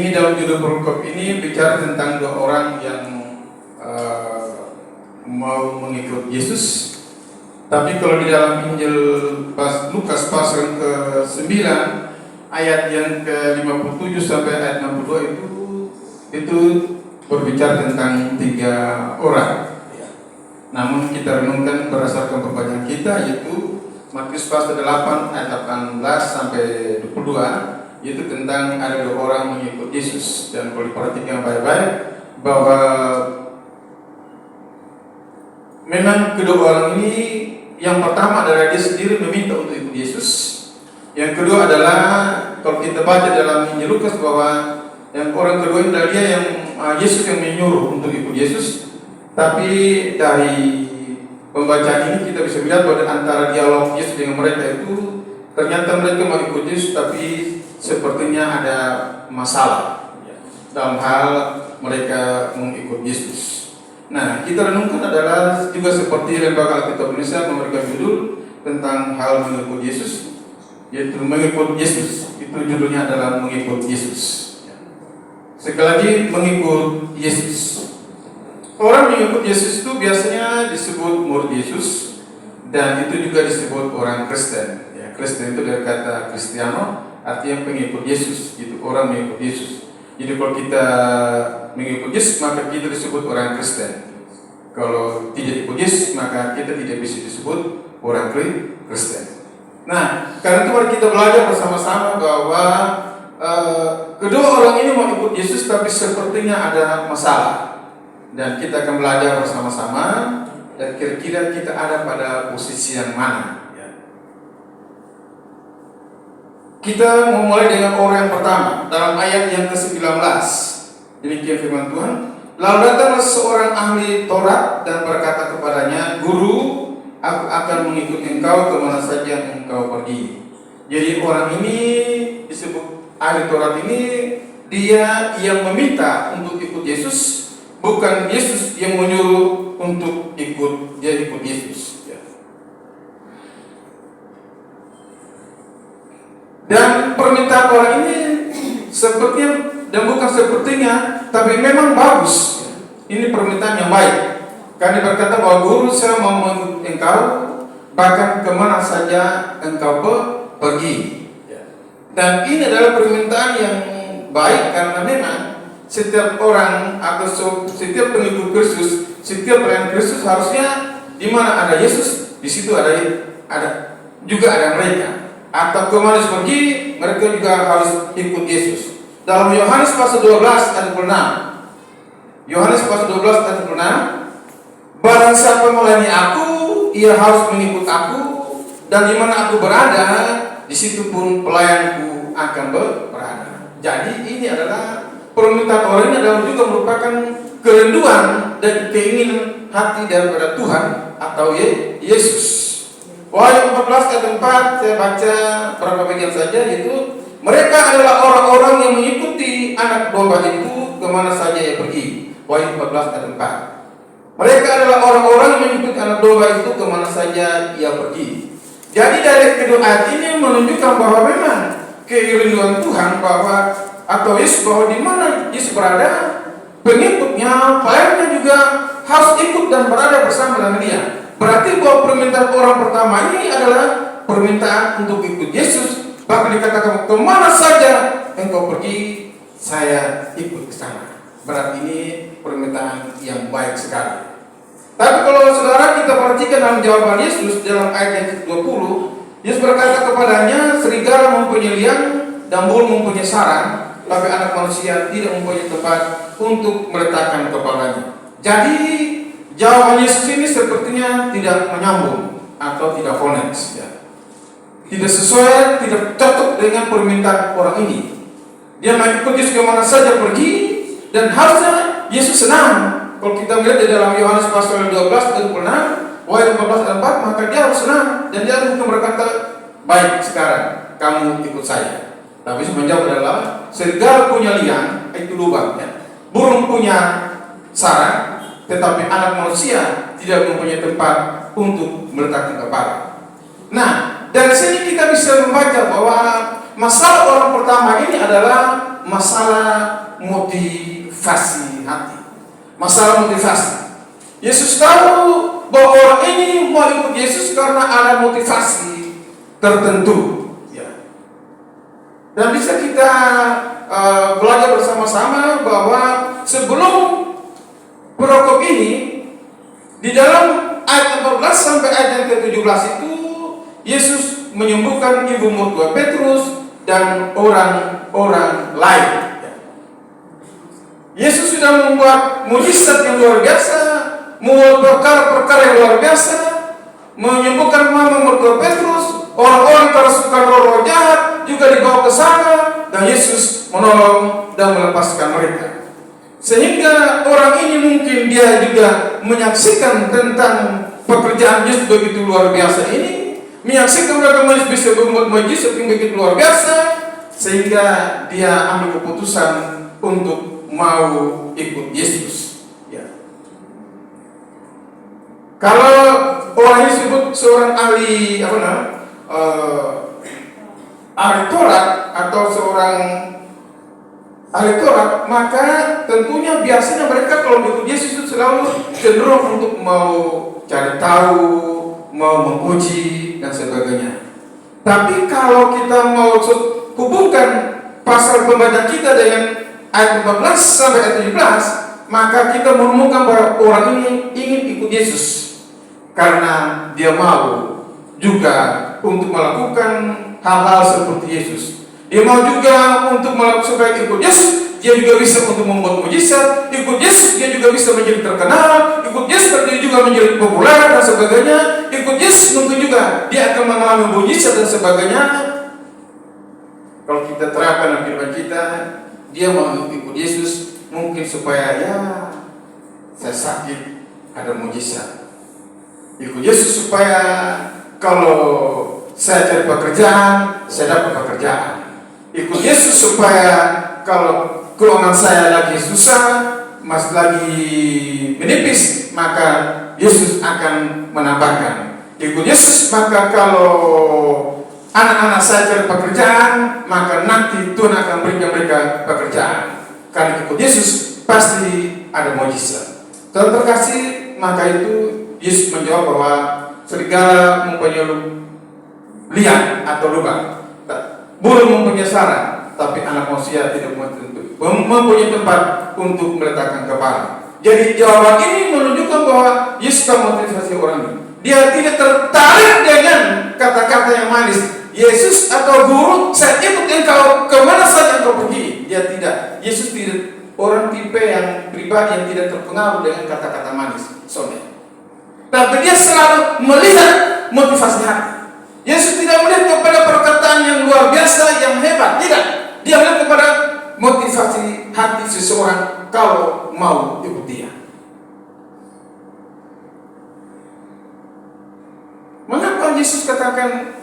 ini dalam judul perkop ini bicara tentang dua orang yang mau mengikut Yesus. Tapi kalau di dalam Injil Lukas pasal ke-9 ayat yang ke-57 sampai ayat 62 itu berbicara tentang 3 orang. Namun kita renungkan berdasarkan pembacaan kita, yaitu Matius pasal 8 ayat 18 sampai 22, yaitu tentang ada 2 orang mengikut Yesus. Dan kalau diperhatikan baik-baik bahwa memang kedua orang ini, yang pertama adalah dia sendiri meminta untuk ikut Yesus. Yang kedua adalah kalau kita baca dalam Injil Lukas bahwa yang orang kedua ini adalah dia yang Yesus yang menyuruh untuk ikut Yesus. Tapi dari pembacaan ini kita bisa melihat bahwa antara dialog Yesus dengan mereka itu ternyata mereka mau ikut Yesus, tapi sepertinya ada masalah dalam hal mereka mengikut Yesus. Nah, kita renungkan adalah juga seperti Lembaga Alkitab Indonesia memberikan judul tentang hal mengikut Yesus, yaitu mengikut Yesus. Itu judulnya adalah mengikut Yesus. Sekali lagi, mengikut Yesus. Orang mengikut Yesus itu biasanya disebut murid Yesus, dan itu juga disebut orang Kristen. Ya, Kristen itu dari kata Kristiano, artinya pengikut Yesus. Itu orang mengikut Yesus. Jadi kalau kita mengikut Yesus, maka kita disebut orang Kristen. Kalau tidak ikut Yesus, maka kita tidak bisa disebut orang Kristen. Nah, karena itu mari kita belajar bersama-sama bahwa kedua orang ini mau ikut Yesus, tapi sepertinya ada masalah. Dan kita akan belajar bersama-sama, dan kira-kira kita ada pada posisi yang mana. Kita memulai dengan orang yang pertama dalam ayat yang ke-19. Demikian firman Tuhan. Lalu datanglah seorang ahli Taurat dan berkata kepadanya, "Guru, aku akan mengikuti engkau kemana saja engkau pergi." Jadi orang ini disebut ahli Taurat ini, dia yang meminta untuk ikut Yesus, bukan Yesus yang menyuruh untuk ikut Yesus. Dan permintaan orang ini sepertinya, dan bukan sepertinya, tapi memang bagus. Ini permintaan yang baik. Karena berkata bahwa guru, saya mau mengikut engkau bahkan kemana saja engkau pergi. Dan ini adalah permintaan yang baik, karena memang setiap orang atau setiap pengikut Kristus, setiap pelayan Kristus harusnya di mana ada Yesus, di situ ada juga ada mereka. Atau kemana pergi, mereka juga harus ikut Yesus. Dalam Yohanes pasal 12 ayat 6, Yohanes pasal 12 ayat 6, barang siapa melayani aku, ia harus mengikut aku, dan di mana aku berada, di situ pun pelayanku akan berada. Jadi ini adalah permintaan orang ini adalah juga merupakan kerinduan dan keinginan hati daripada Tuhan atau Yesus. Wahyu 14 ayat 4, saya baca beberapa bagian saja, yaitu mereka adalah orang-orang yang mengikuti anak domba itu kemana saja ia pergi. Wahyu 14 ayat 4. Mereka adalah orang-orang yang mengikuti anak domba itu kemana saja ia pergi. Jadi dari kedua ayat ini menunjukkan bahwa memang kerinduan Tuhan bahwa atau Yesus, bahwa di mana Yesus berada, pengikutnya, pelayannya juga harus ikut dan berada bersama dengan dia. Berarti bahwa permintaan orang pertama ini adalah permintaan untuk ikut Yesus. Bahkan dikatakan kemana saja engkau pergi, saya ikut ke sana. Berarti ini permintaan yang baik sekali. Tapi kalau saudara kita perhatikan dalam jawaban Yesus dalam ayat yang ke-20, Yesus berkata kepadanya, serigala mempunyai liang dan burung mempunyai sarang, tapi anak manusia tidak mempunyai tempat untuk meletakkan kepalanya. Jadi jawaban Yesus ini sepertinya tidak menyambung atau tidak connect, tidak sesuai, tidak cocok dengan permintaan orang ini. Dia mengikut Yesus kemana saja pergi, dan harusnya Yesus senang. Kalau kita melihat di dalam Yohanes pasal 12 ayat 6, Wahyu 14 ayat 4, maka dia harus senang dan dia harus berkata, baik, sekarang kamu ikut saya. Tapi semenjak adalah serigala punya liang, itu lubang, burung punya sarang, tetapi anak manusia tidak mempunyai tempat untuk meletakkan kepala. Nah, dari sini kita bisa membaca bahwa masalah orang pertama ini adalah masalah motivasi hati. Masalah motivasi. Yesus tahu bahwa orang ini mau ikut Yesus karena ada motivasi tertentu. Ya. Dan bisa kita belajar bersama-sama bahwa sebelum perokok ini, di dalam ayat 14 sampai ayat yang ke-17 itu, Yesus menyembuhkan ibu mertua Petrus dan orang-orang lain. Yesus sudah membuat mujizat yang luar biasa, membuat perkara-perkara yang luar biasa, menyembuhkan mama mertua Petrus, orang-orang kerasukan roh jahat juga dibawa ke sana, dan Yesus menolong dan melepaskan mereka. Sehingga orang ini mungkin dia juga menyaksikan tentang pekerjaan Yesus begitu luar biasa ini, menyaksikan mereka bisa membuat mujizat yang begitu luar biasa, sehingga dia ambil keputusan untuk mau ikut Yesus. Ya. Kalau orang ini disebut seorang ahli ahli Taurat atau seorang ahli Taurat, maka tentunya biasanya mereka kalau ikut Yesus itu selalu cenderung untuk mau cari tahu, mau menguji dan sebagainya. Tapi kalau kita mau hubungkan pasal pembacaan kita dengan ayat 14 sampai ayat 17, maka kita menemukan bahwa orang ini ingin ikut Yesus karena dia mau juga untuk melakukan hal-hal seperti Yesus. Dia mau juga untuk melakukan supaya ikut Yesus, dia juga bisa untuk membuat mujizat. Ikut Yesus, dia juga bisa menjadi terkenal. Ikut Yesus, dia juga menjadi populer dan sebagainya. Ikut Yesus, mungkin juga dia akan mengalami mujizat dan sebagainya. Kalau kita terapkan firman kita, dia mau ikut Yesus mungkin supaya saya sakit ada mujizat. Ikut Yesus supaya kalau saya cari pekerjaan, saya dapat pekerjaan. Ikut Yesus supaya kalau keuangan saya lagi susah, masih lagi menipis, maka Yesus akan menambahkan. Ikut Yesus maka kalau anak-anak saya cari pekerjaan, maka nanti Tuhan akan berikan mereka pekerjaan. Karena ikut Yesus pasti ada mujizat. Tuhan terkasih, maka itu Yesus menjawab bahwa serigala mempunyai liang atau lubang, burung mempunyai sarang, tapi anak manusia tidak mempunyai tempat untuk meletakkan kepala. Jadi jawaban ini menunjukkan bahwa Yesus memotivasi orang ini. Dia tidak tertarik dengan kata-kata yang manis. Yesus atau guru, saya ikut engkau kemana saja engkau pergi. Dia tidak. Yesus tidak orang tipe yang pribadi yang tidak terpengaruh dengan kata-kata manis. Tapi dia selalu melihat motivasi hati. Yesus tidak melihat kepada perkataan yang luar biasa, yang hebat. Tidak. Dia melihat kepada motivasi hati seseorang kalau mau ikut dia. Mengapa Yesus katakan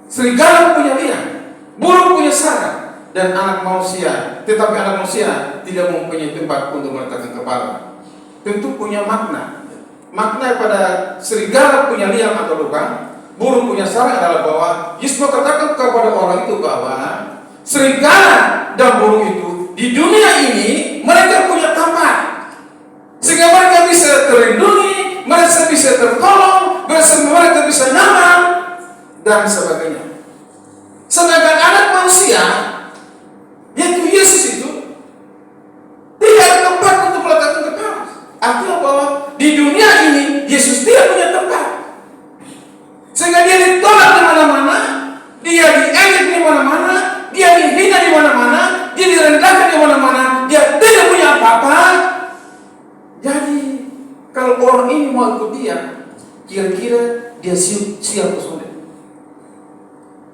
serigala punya liang, burung punya sarang, dan anak manusia, tetapi anak manusia tidak mempunyai tempat untuk meletakkan kepala? Tentu punya makna. Makna pada serigala punya liang atau lubang, burung punya sarang adalah bahwa Yesus mengatakan kepada orang itu bahwa serigala dan burung itu di dunia ini mereka punya tempat, sehingga mereka bisa terlindungi, mereka bisa tertolong, mereka bisa nyaman dan sebagainya. Sedangkan anak manusia, yaitu Yesus itu, tidak ada tempat untuk meletakkan kepala. Artinya bahwa di dunia ini Yesus tidak punya tempat, sehingga dia ditolak di mana-mana, dia diejek di mana-mana, dia dihina di mana-mana, dia direndahkan di mana-mana, dia tidak punya apa-apa. Jadi kalau orang ini mau ikut dia, kira-kira dia siap kesulitan.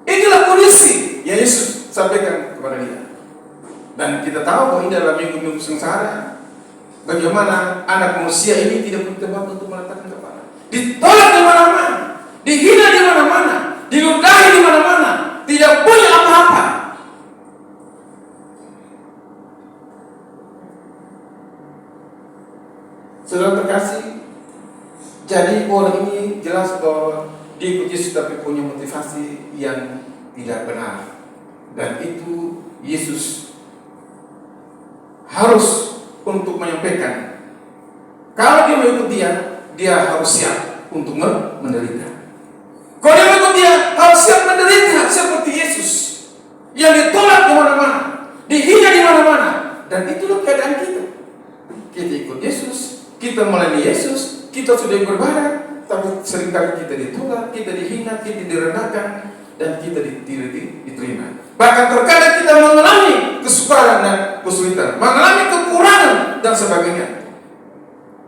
Inilah kondisi yang Yesus sampaikan kepada dia. Dan kita tahu bahwa ini adalah minggu-minggu sengsara. Bagaimana anak manusia ini tidak punya tempat untuk meletakkan kepala. Ditolak di mana-mana, dihina di mana-mana, diludahi di mana-mana, tidak punya apa-apa. Saudara terkasih, jadi orang ini jelas bahwa dia ikut Yesus tapi punya motivasi yang tidak benar. Dan itu Yesus harus untuk menyampaikan. Kalau dia mengikut dia harus siap untuk menderita. Kalau dia mengikut dia harus siap menderita seperti Yesus yang ditolak di mana-mana, dihina di mana-mana. Dan itulah keadaan kita. Kita ikut Yesus, kita melayani Yesus, kita sudah beribadah, tapi seringkali kita ditolak, kita dihina, kita direndahkan, dan kita tidak diterima. Bahkan terkadang kita mengalami kesukaran dan kesulitan, mengalami kekurangan dan sebagainya.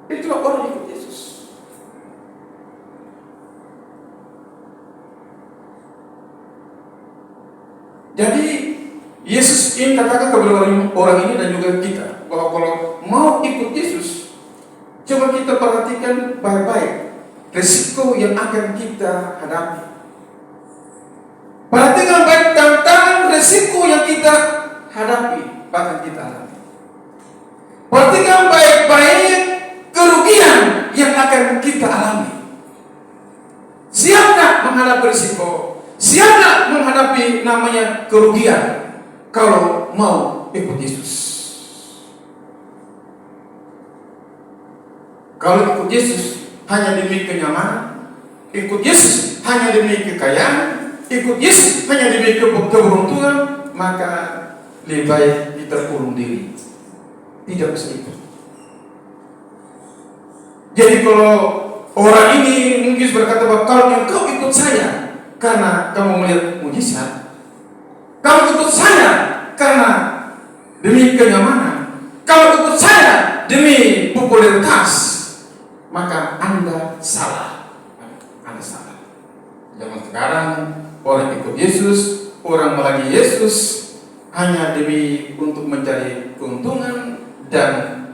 Itulah orang ikut Yesus. Jadi Yesus ingin katakan kepada orang ini dan juga kita bahwa kalau mau ikut Yesus, coba kita perhatikan baik-baik risiko yang akan kita hadapi. Perhatikan baik tantangan risiko yang kita hadapi, bahkan kita alami. Perhatikan baik-baik kerugian yang akan kita alami. Siap tak menghadapi risiko? Siap tak menghadapi namanya kerugian kalau mau ikut Yesus? Kalau ikut Yesus hanya demi kenyamanan, ikut Yesus hanya demi kekayaan, ikut Yesus hanya demi keberuntungan, maka lebih baik kita kurung diri. Tidak bisa itu. Jadi kalau orang ini mungkin berkata bahwa kalau engkau ikut saya karena kamu melihat mujizat, kamu ikut saya karena demi kenyamanan, kamu ikut saya demi popularitas, maka Anda salah. Anda salah. Zaman sekarang orang ikut Yesus, orang melayani Yesus hanya demi untuk mencari keuntungan dan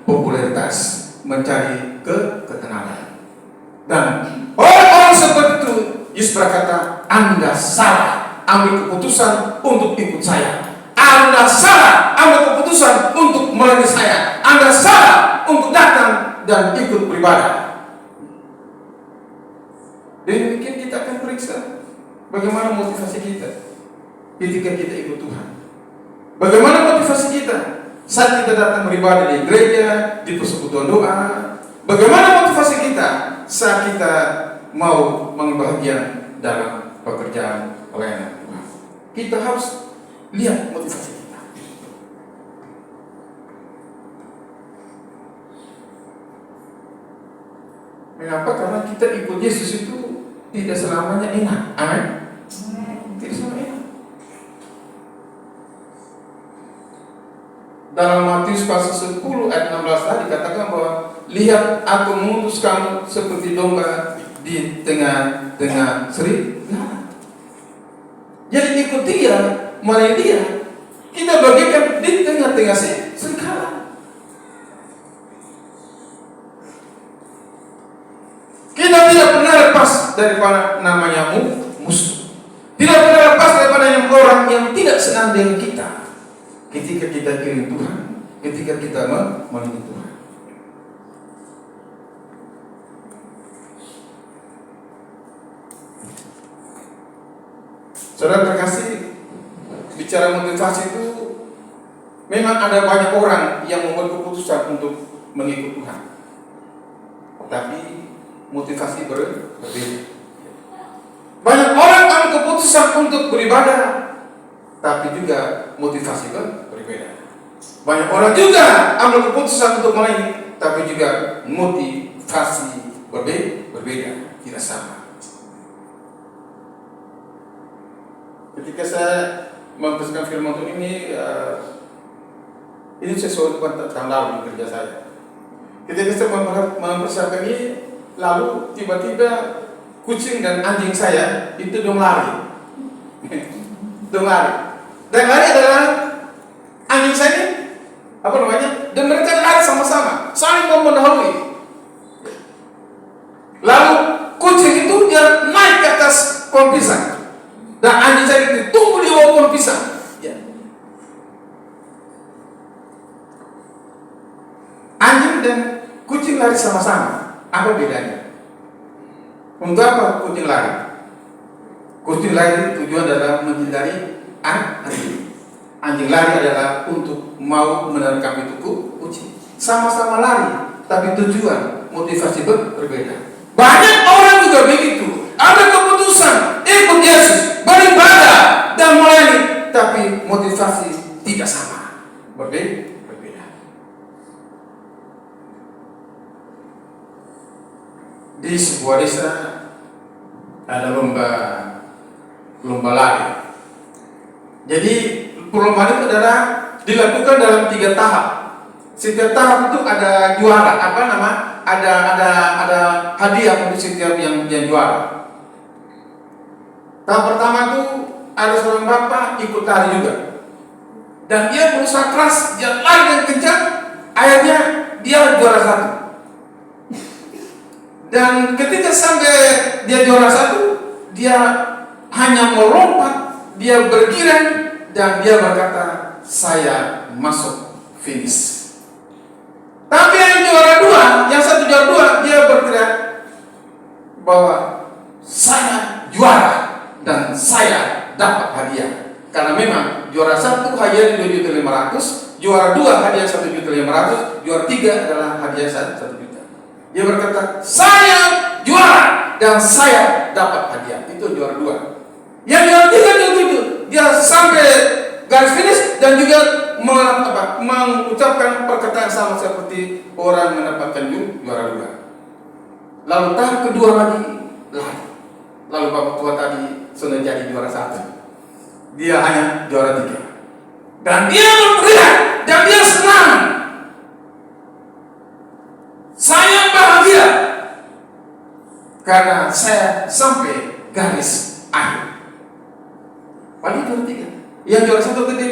popularitas, mencari ketenangan. Dan orang-orang seperti itu, Yesus berkata, Anda salah ambil keputusan untuk ikut saya. Anda salah ambil keputusan untuk melayani saya. Anda salah untuk datang dan ikut beribadah. Dan mungkin kita akan periksa bagaimana motivasi kita ketika kita ikut Tuhan. Bagaimana motivasi kita saat kita datang beribadah di gereja, di persekutuan doa. Bagaimana motivasi kita saat kita mau mengambil bagian dalam pekerjaan pelayanan Tuhan. Kita harus lihat motivasi kita. Mengapa? Karena kita ikut Yesus itu tidak selamanya enak. Amin. Tidak selamanya enak. Dalam Matius pasal 10 ayat 16 tadi dikatakan bahwa lihat aku mengutus kamu seperti domba di tengah-tengah serigala. Jadi ikut dia, melayani dia, kita bagikan di tengah-tengah serigala. Kita tidak pernah lepas daripada namanya musuh. Tidak pernah lepas daripada yang orang yang tidak senang dengan kita. Ketika kita kirim Tuhan, ketika kita melayani Tuhan. Saudara terkasih, bicara motivasi itu memang ada banyak orang yang membuat keputusan untuk mengikut Tuhan. Tapi motivasi berbeda. Banyak orang ambil keputusan untuk beribadah, tapi juga motivasi berbeda. Banyak orang juga ambil keputusan untuk melayani, tapi juga motivasi berbeda, tidak sama. Ketika saya mempersembahkan firman Tuhan ini sesuatu tahun lalu di kerja saya. Ketika saya mempersiapkan ini, lalu tiba-tiba kucing dan anjing saya itu dong lari. Dong lari. Dan lari adalah anjing saya ini, apa namanya? Dan mereka lari sama-sama, saling mendahului. Lalu kucing itu dia naik ke atas pohon pisang. Dan anjing saya itu tunggu di bawah pohon pisang. Ya. Anjing dan kucing lari sama-sama. Apa bedanya? Untuk apa kucing lari? Kucing lari tujuan adalah menghindari anjing. anjing lari adalah untuk mau menerkam itu kucing. Sama-sama lari, tapi tujuan, motivasi berbeda. Banyak orang juga begitu. Ada keputusan ikut Yesus, beribadah dan melayani, tapi motivasi tidak sama, berbeda. Di sebuah desa ada lomba lari. Jadi perlombaan itu adalah dilakukan dalam 3 tahap. Setiap tahap itu ada juara, ada hadiah untuk setiap yang juara. Tahap pertama itu ada seorang bapak ikut lari juga, dan dia berusaha keras, dia lari dan kencang, akhirnya dia juara 1. Dan ketika sampai dia juara 1, dia hanya melompat, dia bergiring, dan dia berkata, saya masuk finish. Tapi yang juara 2, yang satu juara 2, dia berteriak bahwa saya juara dan saya dapat hadiah. Karena memang juara 1 hadiah 2.500.000, juara 2 hadiah 1.500.000, juara 3 adalah hadiah 1 juta. Dia berkata, saya juara dan saya dapat hadiah. Itu juara 2. Yang juara 3 juga itu, dia sampai garis finish dan juga mengucapkan perkataan sama seperti orang mendapatkan juara 2. Lalu tahap kedua lagi. Lalu bapak tua tadi sudah jadi juara 1. Dia hanya juara 3. Dan dia berteriak dan dia senang. Saya bahagia karena saya sampai garis akhir. Padahal juara 3. Yang juara 1 tadi,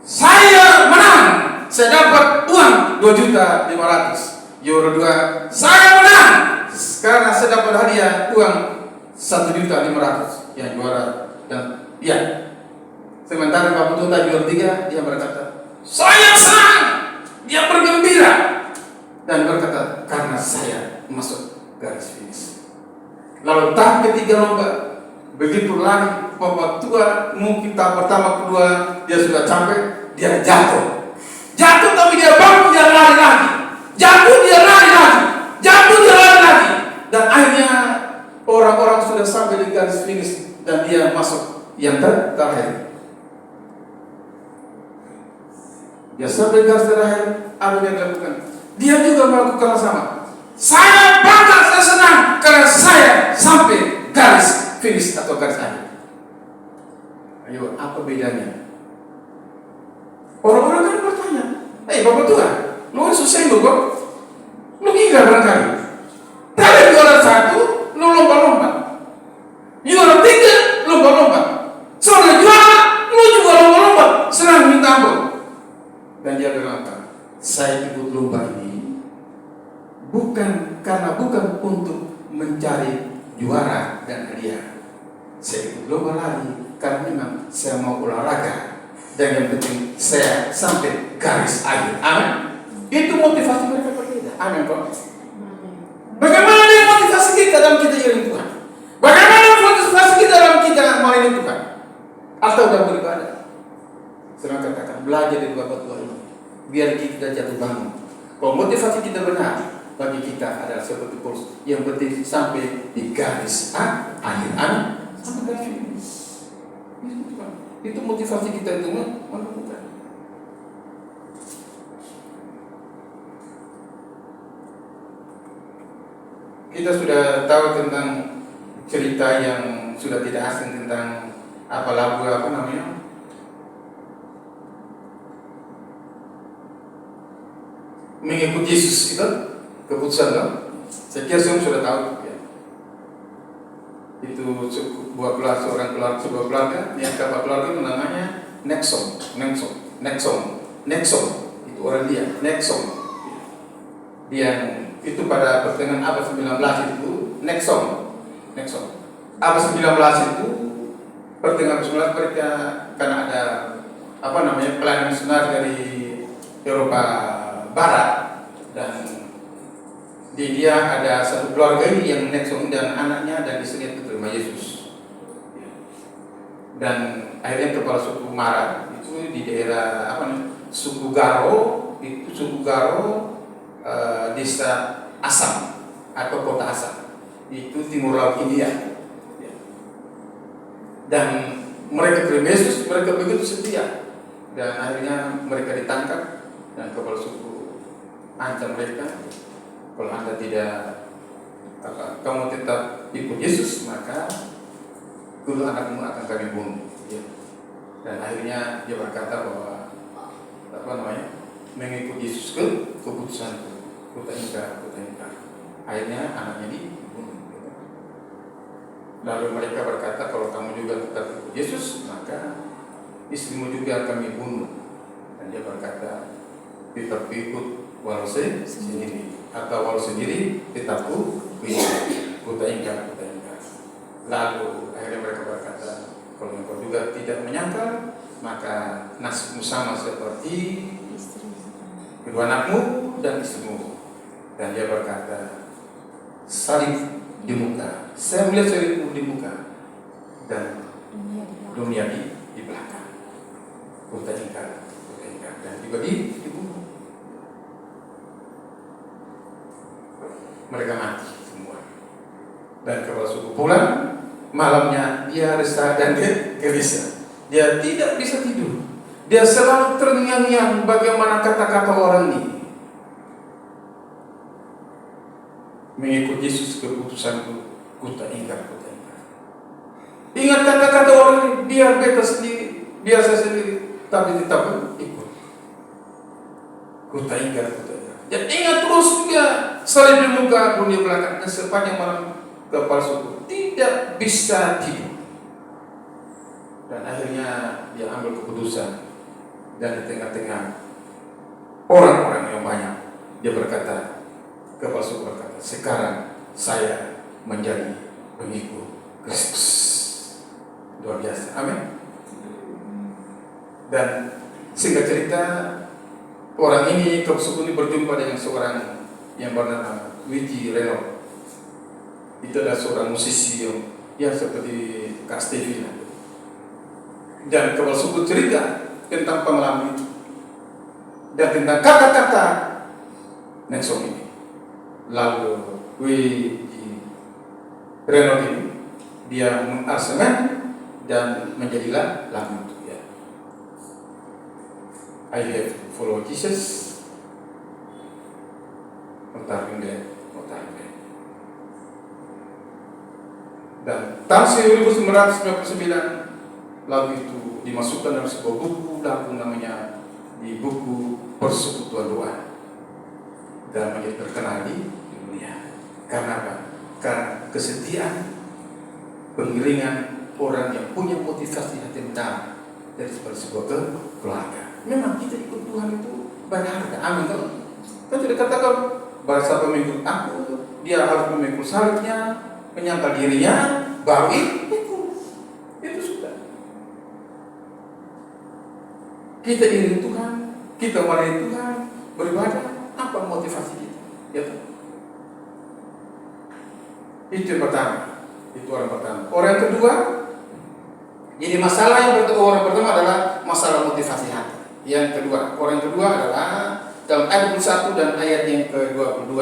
saya menang, saya dapat uang 2.500.000. Juara 2, saya menang karena saya dapat hadiah uang 1.500.000. Yang juara dan ya. Sementara bapak tua juara 3, dia berkata, saya senang, dia bergembira dan berkata, karena saya masuk garis finish. Lalu tahap ketiga lomba, begitu lari, bapak tua mungkin tahap pertama, kedua dia sudah capek, dia jatuh, tapi dia bangun, dia lari lagi, jatuh, dia lari lagi, dan akhirnya orang-orang sudah sampai di garis finish dan dia masuk yang terakhir. Dia sampai garis terakhir, apa yang dia lakukan? Dia juga melakukan sama. Saya bangga, saya senang karena saya sampai garis finish atau garis akhir. Ayo, apa bedanya? Orang-orang kan bertanya, bapak tua, lu susah lu kok? Lu gila barangkali. Dari juara 1, lu lompat-lompat. Juara 3, lompat-lompat. Soalnya juara, lu juga lompat-lompat. Senang minta ampun. Dan dia berkata, saya ikut lomba ini bukan untuk mencari juara dan hadiah. Saya ikut lomba lari karena memang saya mau olahraga, dan yang penting saya sampai garis akhir. Amin. Itu motivasi mereka berbeda. Amin kok. Bagaimana dengan motivasi kita dalam kita iring Tuhan? Bagaimana motivasi kita dalam kita melayani Tuhan? Atau dalam beribadah? Saya katakan, belajar dari bapak tua ini, biar kita jatuh bangun. Kalau motivasi kita benar, bagi kita adalah seperti Paulus, yang penting sampai di garis akhir. Sampai garis finish. Itu motivasi kita itu melakukan. Kita sudah tahu tentang cerita yang sudah tidak asing tentang lagu mengikut Yesus itu keputusan loh. Saya kira semua sudah tahu ya. Itu sebuah keluarga yang kapal keluarga itu namanya Nexon. Itu orang dia Nexon. Dia itu pada pertengahan abad 19 itu Nexon. Abad 19 itu pertengahan 19 mereka karena ada pelayanan misioner dari Eropa Barat, dan di dia ada satu keluarga ini yang Nexon dan anaknya dan istrinya itu terima Yesus. Dan akhirnya kepala suku marah, itu di daerah suku Garo, itu suku Garo, desa Assam atau kota Assam, itu timur laut India. Dan mereka terima Yesus, mereka begitu setia, dan akhirnya mereka ditangkap dan kepala suku ancam mereka, kalau Anda tidak kamu tetap ikut Yesus, maka kedua anakmu akan kami bunuh. Dan akhirnya dia berkata bahwa mengikut Yesus ke keputusan kota Inka. Akhirnya anaknya dibunuh. Lalu mereka berkata, kalau kamu juga tetap ikut Yesus, maka istrimu juga kami bunuh. Dan dia berkata, tetap ikut walau sendiri, atau walau sendiri tetap kota Inka. Lalu akhirnya mereka berkata, kalau engkau juga tidak menyangkal, maka nasibmu sama seperti kedua anakmu dan istrimu. Dan dia berkata, salib di muka, saya melihat salibmu di muka, dan dunia di belakang. Kota Inka, dan juga dibunuh. Mereka mati semua. Dan kepala suku pulang, malamnya dia resah dan gelisah. Dia tidak bisa tidur. Dia selalu terngiang-ngiang bagaimana kata-kata orang ini. Mengikut Yesus keputusanku, kota Inka. Ingat kata-kata orang ini, biar beta sendiri, biar saya sendiri, tapi tetap ikut. Kota Inka. Dan ingat terus dia salib di muka, dunia belakang, dan sepanjang malam kepala suku tidak bisa tidur. Dan akhirnya dia ambil keputusan, dan di tengah-tengah orang-orang yang banyak, dia berkata, kepala suku berkata, sekarang saya menjadi pengikut Kristus. Luar biasa, amin. Dan singkat cerita, orang ini, kepala suku ini berjumpa dengan seorang yang bernama Wiji Reno. Itu adalah seorang musisi yang seperti Kak Stevie. Dan kepala suku cerita tentang pengalaman itu dan tentang kata-kata Nelson ini. Lalu Reno ini dia mengaransemen dan menjadilah lagu itu, ya. I have to follow Jesus. Dan tahun 1999 lagu itu dimasukkan dalam sebuah buku lagu namanya di buku Persekutuan Doa, dan menjadi terkenal di dunia. Karena apa? Karena kesetiaan pengiringan orang yang punya motivasi hati mendalam dari sebuah keluarga. Memang kita ikut Tuhan itu berharga. Amin. Kan sudah katakan, barang siapa mengikut aku, dia harus memikul salibnya, menyangkal dirinya, baru ikut. Itu sudah. Kita iring Tuhan, kita melayani Tuhan, beribadah. Apa motivasi kita? Ya, itu yang pertama. Itu orang pertama. Orang yang kedua, jadi masalah yang orang pertama adalah masalah motivasi hati. Yang kedua, orang yang kedua adalah dalam ayat 21 dan ayat yang ke-22.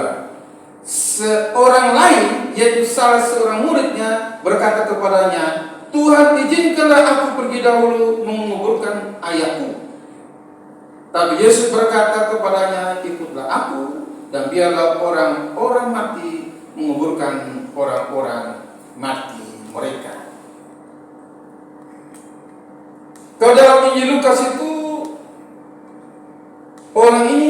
Seorang lain, yaitu salah seorang muridnya, berkata kepadanya, Tuhan, izinkanlah aku pergi dahulu menguburkan ayahku. Tapi Yesus berkata kepadanya, ikutlah aku, dan biarlah orang-orang mati menguburkan orang-orang mati mereka. Kalau dalam Injil Lukas itu, orang ini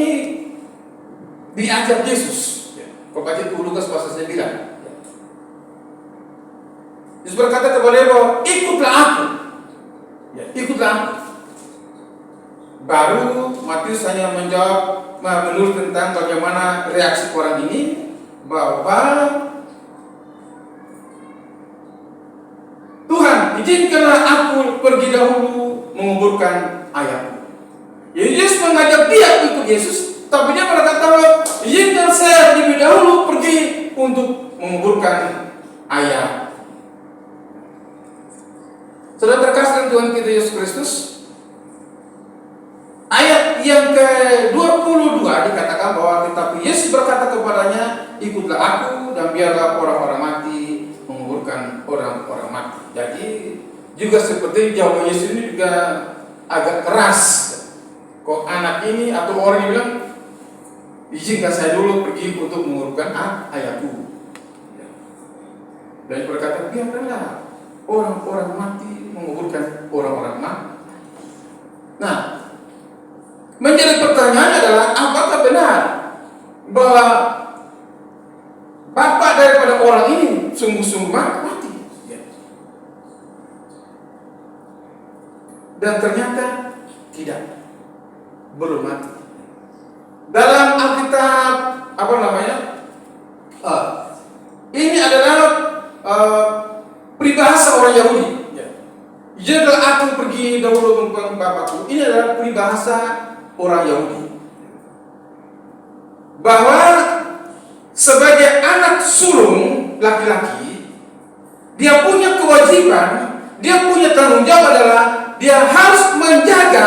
diajak Yesus. Kau baca itu Lukas pasal 9. Yesus berkata kepada dia bahwa ikutlah aku. Ya, ikutlah aku. Baru Matius hanya menjawab menurut tentang bagaimana reaksi orang ini, bahwa Tuhan, izinkanlah aku pergi dahulu menguburkan ayahku. Yesus mengajak dia ikut Yesus, tapi dia berkata, izinkan saya lebih dahulu pergi untuk menguburkan ayah. Saudara terkasih Tuhan kita Yesus Kristus, Tapi Yesus berkata kepadanya, ikutlah aku dan biarlah orang-orang mati menguburkan orang-orang mati. Jadi juga seperti jawaban Yesus ini juga agak keras. Kok anak ini atau orang yang bilang, izinkan saya dulu pergi untuk menguburkan ayahku. Dan berkata, biarlah orang-orang mati menguburkan orang-orang mati. Nah, menjadi pertanyaan adalah, apakah benar bahwa bapak daripada orang ini sungguh-sungguh mati? Dan ternyata tidak, belum mati. Dalam Alkitab, ini adalah peribahasa orang Yahudi. Jadi kalau aku pergi dahulu membuang bapakku, ini adalah peribahasa orang Yahudi. Bahwa sebagai anak sulung laki-laki, dia punya kewajiban, dia punya tanggung jawab adalah dia harus menjaga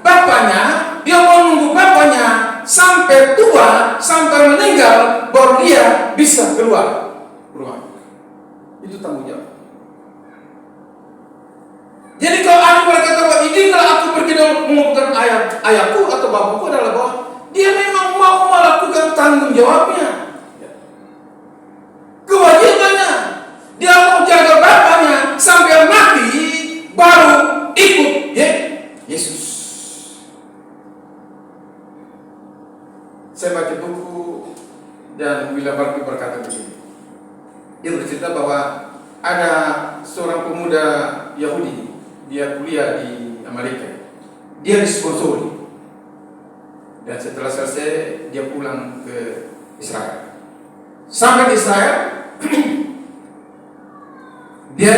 bapaknya, dia menunggu bapaknya sampai tua, sampai meninggal, baru dia bisa keluar rumah. Itu tanggung jawab. Jadi kalau anak berkata bahwa izinlah aku pergi dan menguburkan ayahku atau bapakku, adalah bahwa dia memang mau melakukan tanggung jawabnya, kewajibannya. Dia mau jaga bapaknya sampai mati, baru ikut Yesus. Saya baca buku dan William Barclay berkata begini. Dia bercerita bahwa ada seorang pemuda Yahudi, dia kuliah di Amerika, dia disponsori, dan setelah selesai dia pulang ke Israel. Sampai di Israel, dia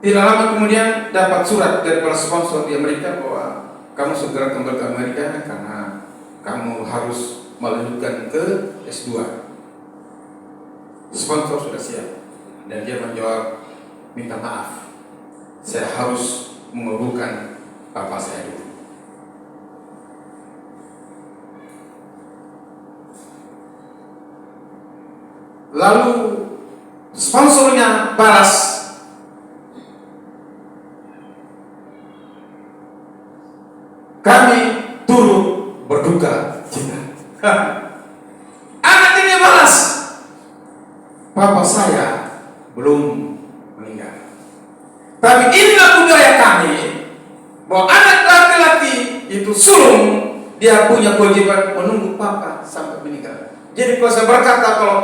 tidak lama kemudian dapat surat dari para sponsor di Amerika bahwa kamu segera kembali ke Amerika karena kamu harus melanjutkan ke S2. Sponsor sudah siap, dan dia menjawab, minta maaf, saya harus menguburkan bapak saya dulu. Lalu sponsornya balas, kami turut berduka cita. Anak ini balas, bapak saya belum meninggal. Tapi inilah budaya kami, bahwa anak laki-laki itu sulung, dia punya kewajiban menunggu papa sampai meninggal. Jadi kalau saya berkata, kalau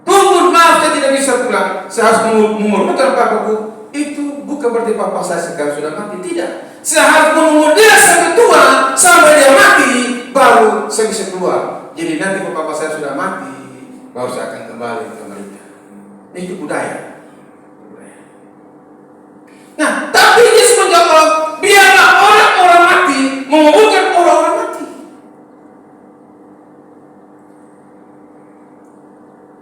tunggu maaf saya tidak bisa pulang, saya harus mengurungkan papaku, itu bukan berarti papa saya sekarang sudah mati. Tidak, saya harus menunggu dia sampai tua, sampai dia mati, baru saya bisa keluar. Jadi nanti kalau papa saya sudah mati, baru saya akan kembali ke Amerika. Itu budaya. Nah, tapi Yesus menjawab, biarlah orang-orang mati menguburkan orang-orang mati.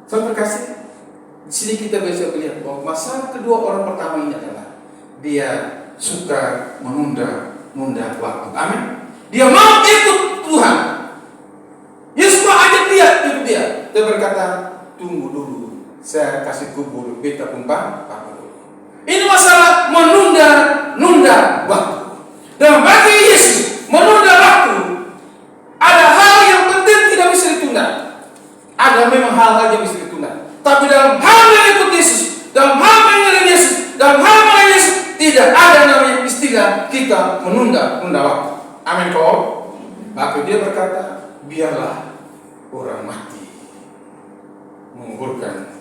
Saudara kasih, di sini kita bisa melihat bahwa masalah kedua orang pertama ini adalah dia suka menunda waktu. Amin. Dia mau ikut Tuhan. Yesus mau ajak dia ikut dia. Dia berkata, tunggu dulu, saya kasih kubur beta pumpang. Ini masalah menunda waktu. Dan bagi Yesus, menunda waktu, ada hal yang penting tidak bisa ditunda. Ada memang hal-hal yang bisa ditunda. Tapi dalam hal yang ikut Yesus, dalam hal mengenai Yesus, dalam hal mengenai Yesus, tidak ada namanya istilah kita menunda waktu. Amin kok. Maka dia berkata, biarlah orang mati menguburkan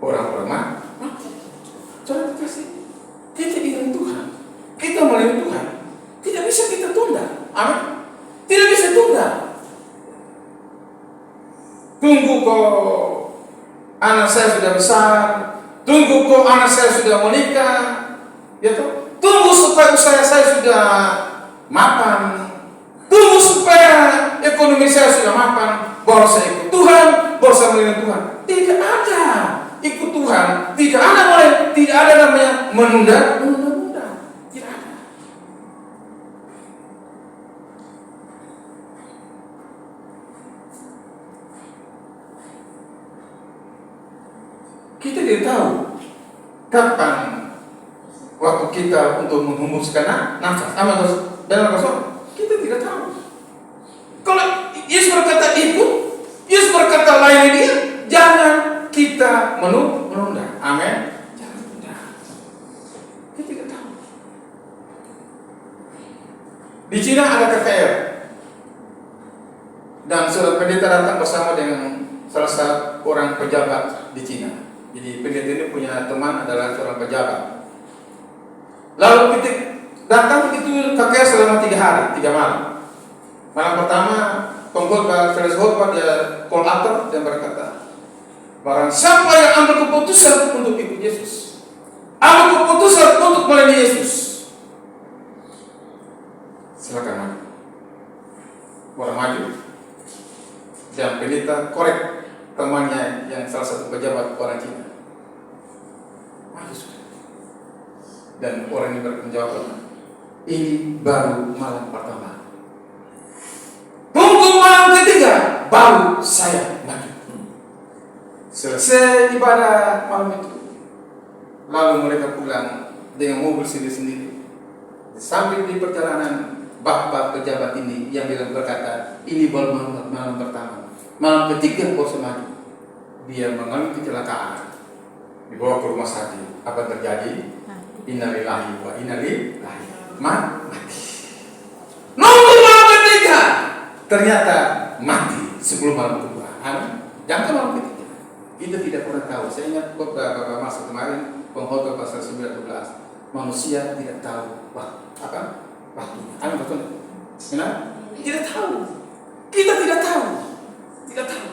orang-orang mati. Saudara kasih, kita ingin Tuhan, kita melayani Tuhan, tidak bisa kita tunda. Amin. Tidak bisa tunda. Tunggu kok anak saya sudah besar, tunggu kok anak saya sudah menikah, ya toh? Tunggu supaya usaha saya sudah mapan, tunggu supaya ekonomi saya sudah mapan, baru saya ikut Tuhan, baru saya melayani Tuhan. Tidak ada ikut Tuhan, tidak ada namanya menunda. Tidak ada. kita tidak tahu kapan waktu kita untuk menghembuskan nafas. Aman terus dalam kosong, kita tidak tahu. Kalau Yesus berkata ikut, Yesus berkata layani dia, jangan kita menunda. Amin. Jangan menunda. Kita tidak tahu. Di Cina ada KKR, dan seorang pendeta datang bersama dengan salah satu orang pejabat di Cina. Jadi pendeta ini punya teman adalah seorang pejabat. Lalu kita datang itu KKR selama 3 hari, 3 malam. Malam pertama pengkhotbah, selesai khotbah dia call atur dan berkata, barang siapa yang ambil keputusan untuk ikut Yesus, ambil keputusan untuk melayani Yesus, silakan maju. Orang maju, dan pendeta korek temannya yang salah satu pejabat orang Cina. Maju sudah. Dan orang ini menjawab, ini baru malam pertama. Tunggu malam ketiga, baru saya maju. Selesai ibadah malam itu, lalu mereka pulang dengan mobil sendiri-sendiri. Sampai di perjalanan, bapak pejabat ini yang bilang berkata, ini baru malam pertama. Malam ketiga kau maju. Dia mengalami kecelakaan, dibawa ke rumah sakit. Apa terjadi? Innalillahi wa inna ilaihi raji'un. Mati. Nunggu malam ketiga, ternyata mati sebelum malam kedua. Jangan malam ketiga. Kita tidak pernah tahu. Saya ingat Bapak masuk kemarin pengkhotbah pasal 19. Manusia tidak tahu waktunya. Betul? Kenapa? Tidak tahu. Kita tidak tahu. Tidak tahu.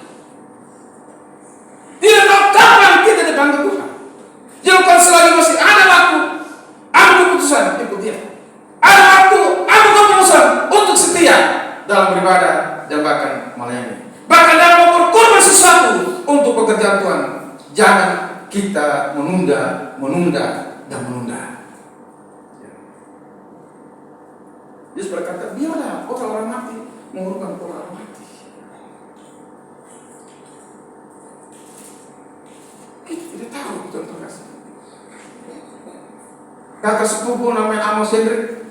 Tidak tahu kapan kita dipanggil Tuhan. Jadi kalau selagi masih ada waktu, ambil keputusan ikut dia. Ada waktu, ambil keputusan untuk setia dalam beribadah dan bahkan melayani. Bahkan dalam berkorban sesuatu untuk pekerjaan Tuhan. Jangan kita menunda dan menunda. Yesus berkata, biarlah orang-orang mati mengurungkan orang mati. Kita tidak tahu, contoh kasih. Kakak sepupu namanya Amos Hendrik,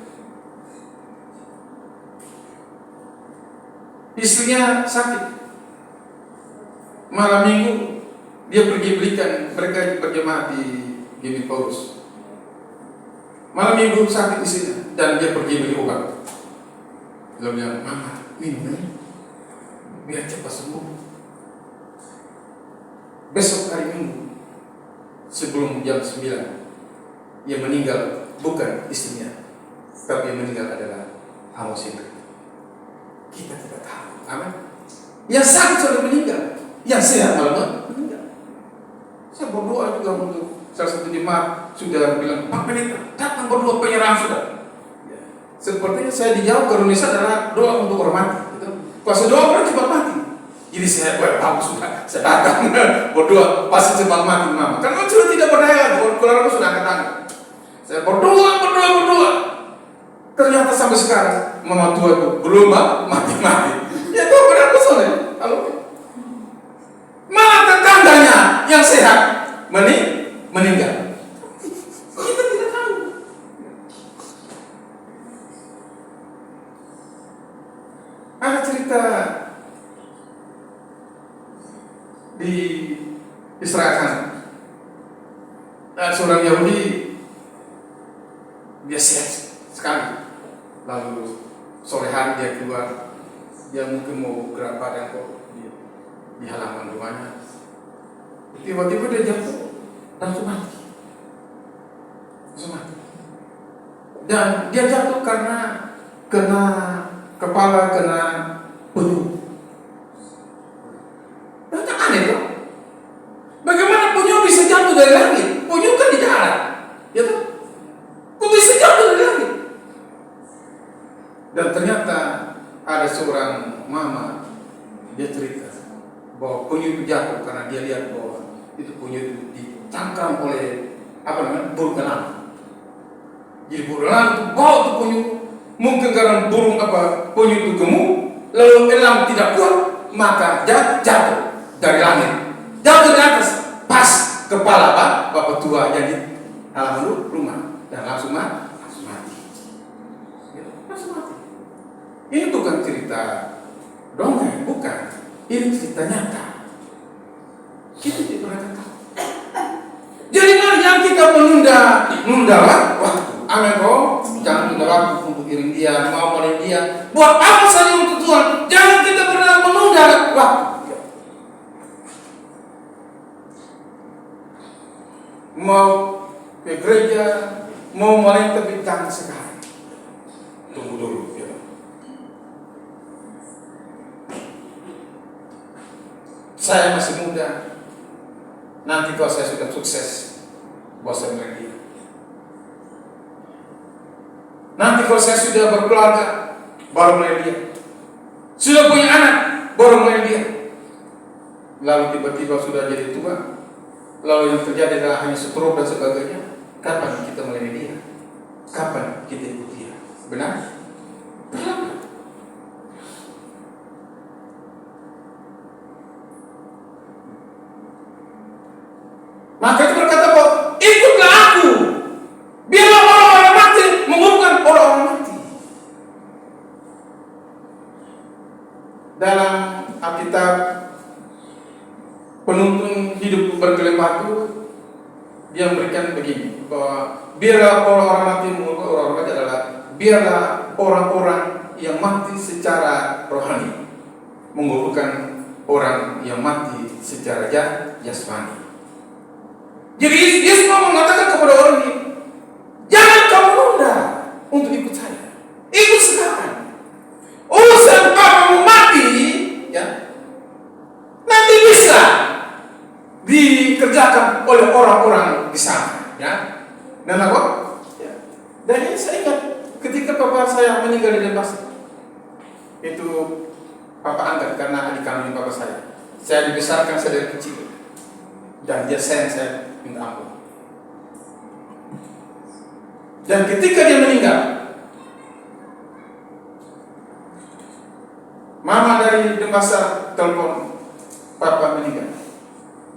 istrinya sakit. Malam minggu dia pergi belikan, mereka berjemaah di Gini Paulus. Malam minggu sakit di sini dan dia pergi beli obat. Dia bilang, mama minum ini biar cepat sembuh. Besok hari Minggu sebelum jam 9 ia meninggal, bukan istrinya, tapi yang meninggal adalah Amos Hendrik. Kita tidak tahu. Amin. Yang sakit sudah meninggal, yang sehat malah meninggal. Saya berdoa juga untuk salah satu jemaat sudah bilang, Pak Pendeta, datang berdoa penyerahan sudah. Ya. Sepertinya saya dijawab ke Indonesia adalah doa untuk orang mati. Gitu. Kalau saya doa orang cepat mati. Jadi saya bagus sudah, saya datang berdoa pasti cepat mati mama. Karena sudah tidak berdaya, keluarga sudah angkat tangan. Saya berdoa. Ternyata sampai sekarang mama tua itu belum mati. Ya itu berapa soalnya? Halo. Malah tetangganya yang sehat meninggal. Kita tidak tahu. Ada cerita di Israel sana. Seorang Yahudi dia sehat sekali. Lalu sore hari dia keluar, dia mungkin mau gerak badan kok di halaman rumahnya. Tiba-tiba dia jatuh dan mati. Dan dia jatuh karena kena kepala, kena penyu. Dan aneh dong. Bagaimana penyu bisa jatuh dari langit? Penyu kan di darat, ya toh? Kok bisa jatuh dari langit? Dan ternyata ada seorang mama, dia cerita bahwa penyu itu jatuh karena dia lihat bahwa itu penyu itu dicangkang oleh burung elang. Jadi burung elang itu bawa itu penyu, mungkin karena penyu itu gemuk, lalu elang tidak kuat, maka jatuh dari langit, jatuh di atas, pas kepala bau tua jadi halaman rumah dan langsung mati. Langsung mati. Ini bukan cerita dongeng, bukan. Ini cerita nyata. Kita tidak pernah tahu. Jadi mari yang kita menunda waktu. Amin kok. Jangan tunda waktu untuk iring dia, mau oleh dia. Buat apa saja untuk Tuhan? Jangan kita pernah menunda waktu. Mau ke gereja, mau mulai tapi jangan sekarang. Tunggu dulu. Ya. Saya masih muda. Nanti kalau saya sudah sukses, bosan lagi. Nanti kalau saya sudah berkeluarga, baru mulai dia. Sudah punya anak, baru mulai dia. Lalu tiba-tiba sudah jadi tua. Lalu yang terjadi adalah hanya stroke dan sebagainya. Kapan kita mulai dia? Kapan kita ikut dia? Benar? Terlambat. Maka itu berkata bahwa ikutlah aku. Biarlah orang-orang mati mengumumkan orang-orang mati. Dalam Alkitab penuntun hidup berkelimpahan itu dia memberikan begini, bahwa biarlah orang-orang mati mengumumkan orang-orang mati adalah biarlah orang-orang yang mati secara rohani mengumumkan orang yang mati secara jasmani. Jadi Yesus mau mengatakan kepada orang ini, jangan kamu nunda untuk ikut saya. Ikut sekarang. Urusan kamu mati, ya, nanti bisa dikerjakan oleh orang-orang di sana, ya. Dan apa? Ya. Dan ini saya ingat ketika papa saya meninggal di Denpasar. Itu papa angkat karena adik kandung papa saya. Saya dibesarkan dari kecil. Dan dia sayang saya minta ampun. Dan ketika dia meninggal, mama dari Denpasar telepon papa meninggal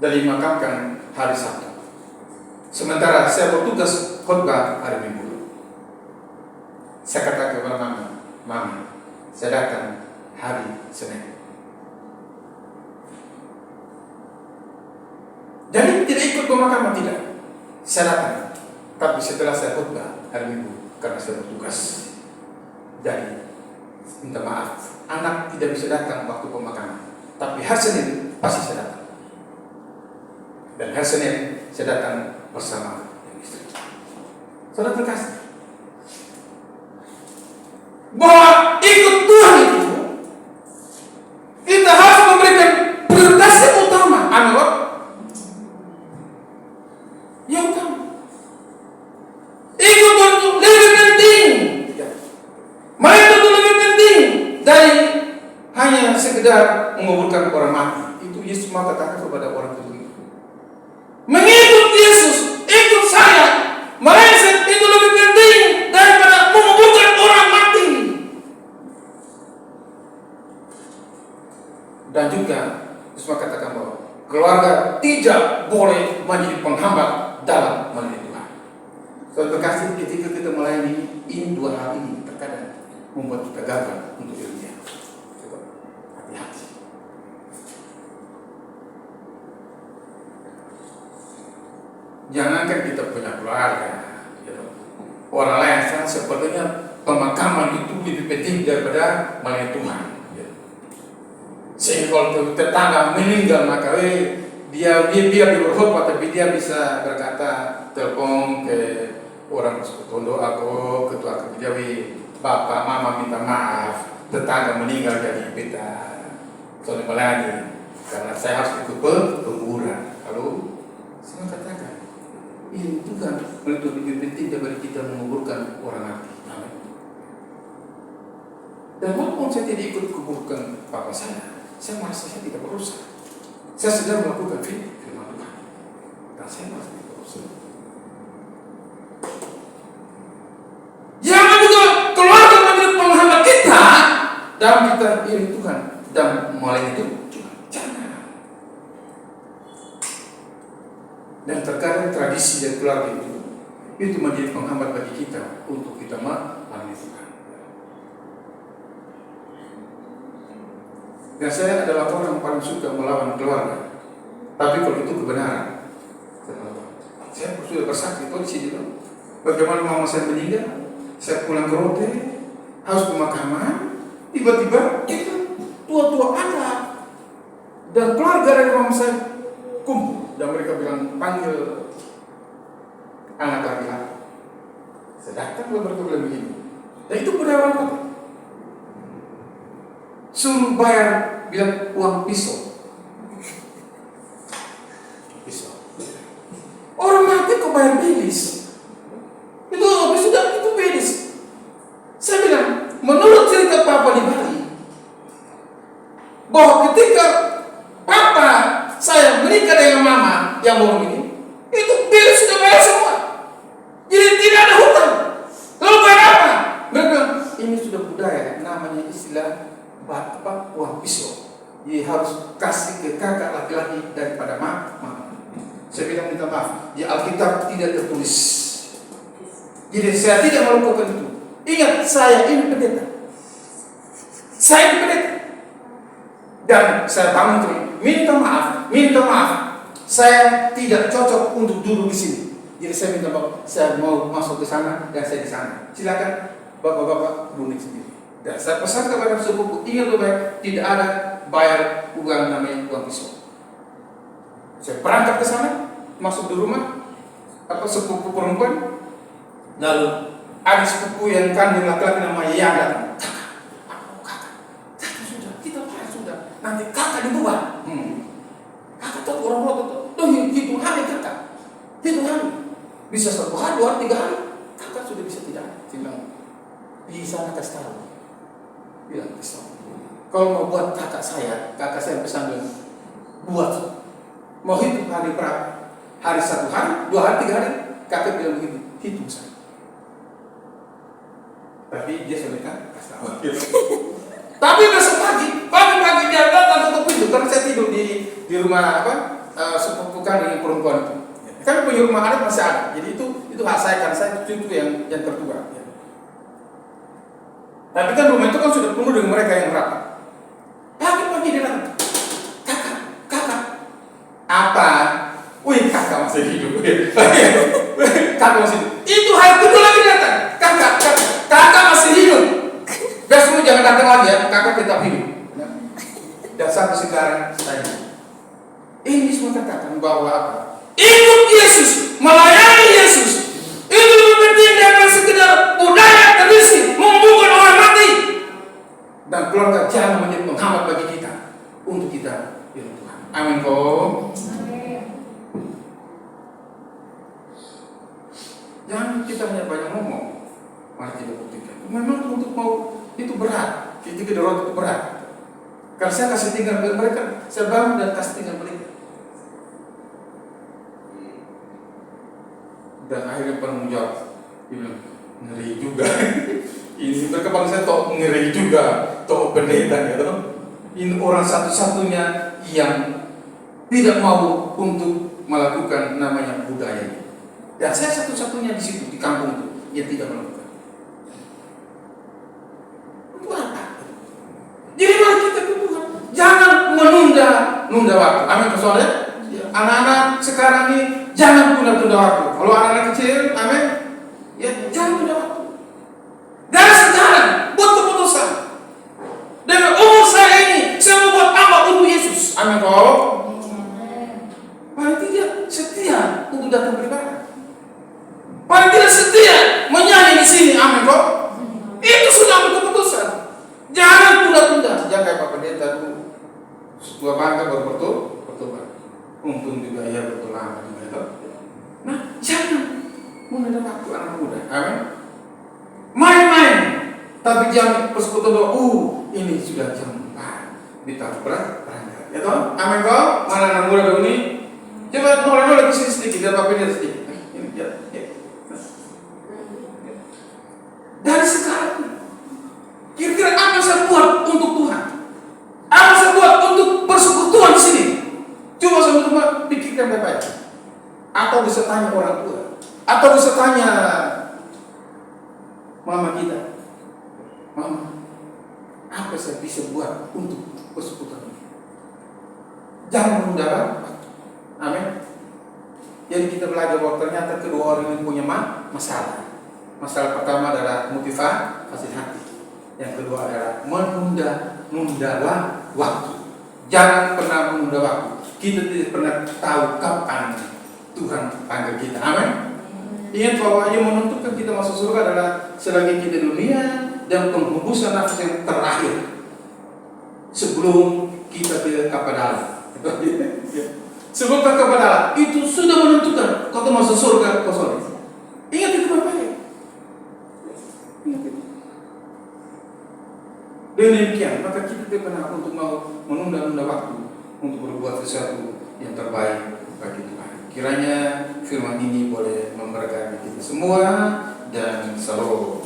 dan dimakamkan hari Sabtu. Sementara saya bertugas khotbah hari Minggu. Saya katakan kepada mama, saya datang hari Senin. Jadi tidak ikut pemakaman, tidak. Saya datang, tapi setelah saya khotbah hari Minggu karena saya bertugas. Jadi minta maaf, anak tidak bisa datang waktu pemakaman, tapi hari Senin pasti saya datang. Dan hari Senin saya datang bersama istri. Saudara terkasih, bahwa ikut Tuhan itu kita harus memberikan prioritas yang utama. Amin. Yang utama ikut Tuhan itu lebih penting. Mereka itu lebih penting dari hanya sekedar menguburkan orang mati. Itu Yesus mau katakan kepada orang itu. Mengikut Yesus, ikut saya, mereka itu lebih penting daripada menguburkan orang mati. Dan juga Yesus mau katakan bahwa keluarga tidak boleh menjadi penghambat dalam melayani Tuhan. Saudara terkasih, ketika kita melayani, ini dua hal ini terkadang membuat kita gagal untuk ilmiah. Hati-hati. Jangankan kita punya keluarga, gitu. Orang lain sepertinya pemakaman itu lebih penting daripada melayani Tuhan. Gitu. Sehingga kalau tetangga meninggal maka dia berkhotbah, tapi dia bisa berkata, telepon ke orang persekutuan doa, ketua kebijawi, bapak, mama minta maaf, tetangga meninggal jadi beta soalnya melayani karena saya harus ikut penguburan. Lalu saya katakan, ini Tuhan lebih penting daripada kita menguburkan orang mati. Amin. Dan walaupun saya tidak ikut kuburkan papa saya merasa saya tidak berusaha. Saya sedang melakukan firman Tuhan. Dan saya merasa tidak berusaha. Jangan juga keluarga menjadi penghambat kita dalam kita iring Tuhan dan melayani itu. Jangan. Dan terkadang tradisi dan keluarga itu menjadi penghambat bagi kita untuk kita melayani Tuhan. Dan saya adalah orang yang paling suka melawan keluarga. Tapi kalau itu kebenaran, saya sudah bersaksi polisi juga. Bagaimana mama saya meninggal, saya pulang ke Rote, harus pemakaman, tiba-tiba itu tua-tua anak dan keluarga dari mama saya kumpul dan mereka bilang panggil anak laki-laki. Saya datang mereka bilang begini. Dan itu budaya apa? Suruh bayar, bilang uang pisau. Orang mati kok bayar belis? Itu sudah itu belis. Saya bilang, menurut cerita Papa di Bali, bahwa ketika Papa saya menikah dengan Mama yang baru ini, itu belis sudah bayar semua. Jadi tidak ada hutang. Lalu bayar apa? Mereka bilang, ini sudah budaya, namanya istilah uang pisau. Jadi harus kasih ke kakak laki-laki daripada Mama. Saya bilang minta maaf, di Alkitab tidak tertulis. Jadi saya tidak melakukan itu. Ingat, saya ini pendeta. Saya ini pendeta. Dan saya bangun terus, minta maaf. Saya tidak cocok untuk duduk di sini. Jadi saya minta maaf, saya mau masuk ke sana dan saya di sana. Silakan bapak-bapak duduk sendiri. Dan saya pesan kepada sepupu, ingat baik, tidak ada bayar uang namanya uang pisau. Saya berangkat ke sana, masuk di rumah, sepupu perempuan, lalu ada sepupu yang kandung laki-laki namanya Yang datang. Kakak sudah, kita bayar sudah, nanti kakak dibuat. Kakak tahu orang tuh, hitung hari kakak, hitung hari, bisa 1 hari, 2 hari, 3 hari, kakak sudah bisa tidak? Bilang, bisa kasih tahu, bilang bisa. Kalau mau buat kakak saya pesan bilang, buat. Mau hitung hari berapa? Hari 1 hari, 2 hari, 3 hari. Kakak bilang begitu, hitung saya. Tapi dia sebenarnya kasih tahu. Tapi besok pagi dia datang tutup pintu. Karena saya tidur di rumah sepupu kandung perempuan itu. Kan punya rumah adat masih ada. Jadi itu hak saya, karena saya cucu yang tertua. Ya. Tapi kan rumah itu kan sudah penuh dengan mereka yang rapat. Pagi dia datang. Kakak. Apa? Wih, kakak masih hidup. Kakak masih hidup. Itu hari kedua lagi datang. Kakak masih hidup. Besok jangan datang lagi ya. Kakak tetap hidup. Dan sampai sekarang saya. Ini semua katakan bahwa apa? Ikut Yesus, melayani Yesus. Itu lebih penting daripada sekedar budaya tradisi membungkuk orang mati. Dan keluarga jangan menjadi penghambat bagi kita untuk kita hidup Tuhan. Amin kok. Jangan kita hanya banyak ngomong, mari kita buktikan. Memang untuk mau itu berat, itu kedorot itu berat. Karena saya kasih tinggal mereka, saya bangun dan kasih tinggal mereka. Dan akhirnya penanggung jawab, dia bilang ngeri juga. Ini mereka bang saya tahu ngeri juga, tahu pendeta gitu. Ini orang satu-satunya yang tidak mau untuk melakukan namanya budaya ini. Dan saya satu-satunya di situ, di kampung itu, yang tidak melakukan. Itu apa? Jadi mari kita kebutuhan. Jangan menunda waktu. Amin soalnya. Anak-anak sekarang ini jangan tunda waktu. Kalau anak-anak kecil, amin. Ya jangan tunda waktu. Dari sekarang buat keputusan. Dengan umur saya ini, saya mau buat apa untuk Yesus. Amin kok. Paling tidak setia untuk datang beribadah. Paling tidak setia menyanyi di sini, amin kok. Itu sudah keputusan. Jangan tunda-tunda. Jangan kayak Pak Pendeta dulu. Sebuah bangga baru bertobat. Untung juga ya betul lama juga. Nah, jangan menunda waktu anak muda, amin. Main-main, tapi jangan persekutuan doa. Ini sudah jam 4. Kita berangkat, ya toh? Amin kok. Mana anak muda dulu ini? Coba nolak di sini sedikit, biar Pak Pendeta sedikit. Ini ya. Dari sekarang, kira-kira apa saya buat untuk Tuhan? Apa saya buat untuk persekutuan di sini? Coba sama-sama pikirkan baik-baik. atau bisa tanya orang tua, atau bisa tanya mama kita, mama, apa saya bisa buat untuk persekutuan ini? Jangan menunda waktu. Amin. Jadi kita belajar bahwa ternyata kedua orang ini punya masalah. Masalah pertama adalah motivasi hati. Yang kedua adalah menunda waktu. Jangan pernah menunda waktu. Kita tidak pernah tahu kapan Tuhan panggil kita. Amin. Ingat bahwa yang menentukan kita masuk surga adalah selagi kita di dunia dan penghembusan nafas yang terakhir sebelum kita ke kapal. Sebelum ke kapal itu sudah menentukan kau masuk surga atau sorry. Ingat itu baik-baik. Ingat itu. Dengan demikian maka kita tidak pernah untuk mau menunda-nunda waktu untuk berbuat sesuatu yang terbaik bagi Tuhan. Kiranya firman ini boleh memberkati kita semua dan selalu